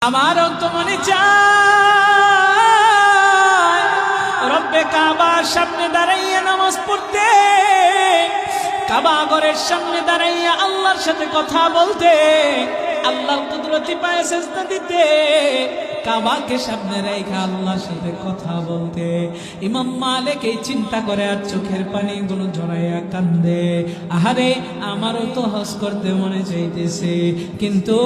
আমারও তো মনে চায় রব্বে কাবার সামনে দাঁড়াইয়া নামাজ পড়তে, কাবা ঘরের সামনে দাঁড়াইয়া আল্লাহর সাথে কথা বলতে, আল্লাহর কুদরতি পায়ে সেজদা দিতে, কাবাকে সামনে রেখে আল্লাহর সাথে কথা বলতে। ইমাম মালিক এই চিন্তা করে আর চোখের পানিগুলো ঝরাইয়া কান্দে। আহারে, আমারও তো হজ করতে মনে চাইতেছে, কিন্তু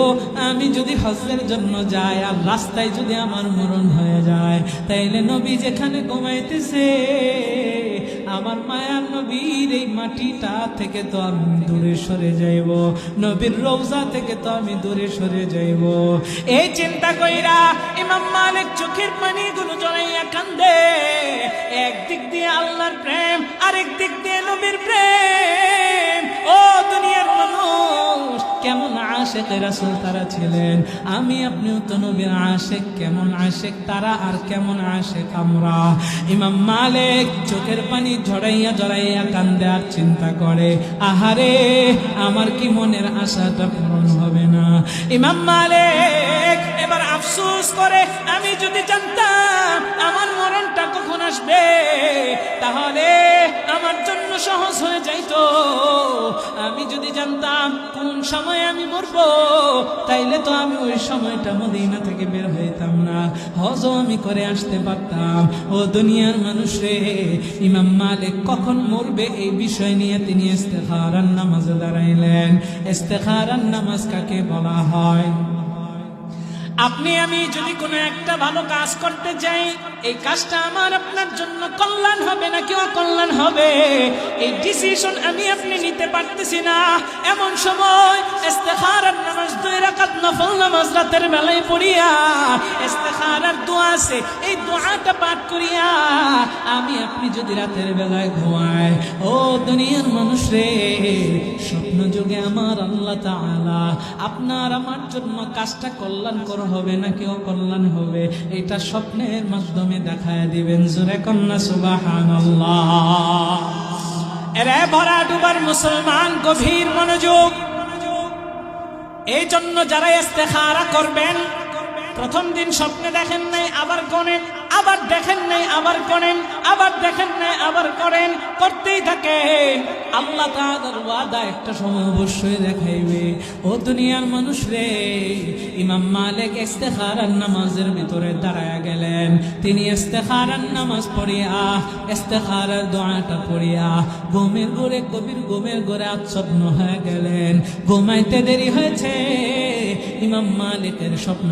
আমি যদি হজের জন্য যাই আর রাস্তায় যদি আমার মরণ হয়ে যায়, তাইলে নবী যেখানে ঘুমাইতেছে আমার মায়ার নবীর এই মাটিটা থেকে তো আমি দূরে সরে যাইব, নবীর রওজা থেকে তো আমি দূরে সরে যাইব। এই চিন্তা কইরা ইমাম মালিক চোখের পানিগুলো জড়াইয়া কান্দে। একদিক দিয়ে আল্লাহর প্রেম, আরেক দিক দিয়ে নবীর প্রেম। ও দুনিয়ার মানুষ, কেমন আশেক রাসূল তারা ছিলেন, আমি আপনিও তো নবীর আশেক। কেমন আশেক তারা আর কেমন আশেক আমরা। ইমাম মালিক চোখের পানি ঝরাইয়া জড়াইয়া কান্দে আর চিন্তা করে, আহারে, আমার কি মনের আশাটা পূরণ হবে না। ইমাম মালিক এবার আফসোস করে, আমি যদি জানতাম আমার মরণটা কখন আসবে, তাহলে আমার জন্য সহজ হয়ে যাইতো। আমি যদি জানতাম কোন সময় আমি মরবো, তাইলে তো আমি ওই সময়টা মদিনা থেকে বের হইতাম না, হজও আমি করে আসতে পারতাম। ও দুনিয়ার মানুষ রে, ইমাম মালিক কখন মরবে এই বিষয় নিয়ে তিনি ইস্তেখারার নামাজে দাঁড়াইলেন। ইস্তেখারার নামাজ কাকে বলা হয়? আপনি আমি যদি কোনো একটা ভালো কাজ করতে যাই, এই কাজটা আমার আপনার জন্য কল্যাণ হবে নাকি অকল্যাণ হবে, এই ডিসিশন আমি আপনি নিতে পারতেছি না। এমন সময় ইস্তেখারার নামাজ 2 রাকাত নফল নামাজ রাতের বেলায় পড়িয়া, ইস্তেখারার দোয়া আছে, এই দোয়াটা পাঠ করিয়া আমি আপনি যদি রাতের বেলায় ঘুমাই, ও দুনিয়ার মানুষ রে, স্বপ্ন যুগে আমার আল্লাহ তাআলা আপনার আমার জন্য কাজটা কল্যাণকর হবে নাকি অকল্যাণ হবে, এটা স্বপ্নের মাধ্যমে দেখায় দিবেন। জোরে কন্যা সুবহানাল্লাহ। এরে ভরা ডুবার মুসলমান, গভীর মনোযোগ। এই জন্য যারা ইস্তেখারা করবেন, প্রথম দিন স্বপ্নে দেখেন নাই আবার করেন, আবার দেখেন নাই আবার করেন, আবার দেখেন নাই আবার করেন, করতেই থাকেন। আল্লাহ তাআলার ওয়াদা একটা সময় অবশ্যই দেখাইবে। ও দুনিয়ার মানুষ রে, ইমাম মালিক ইস্তেখারার নামাজের ভিতরে দাঁড়ায়া গেলেন। তিনি ইস্তেখারার নামাজ পড়িয়া, ইস্তেখারার দোয়াটা পড়িয়া ঘুমের ঘোরে, কবির ঘুমের ঘোরে আচ্ছন্ন হয়ে গেলেন। ঘুমাইতে দেরি হয়েছে, ইমাম মালিকের স্বপ্ন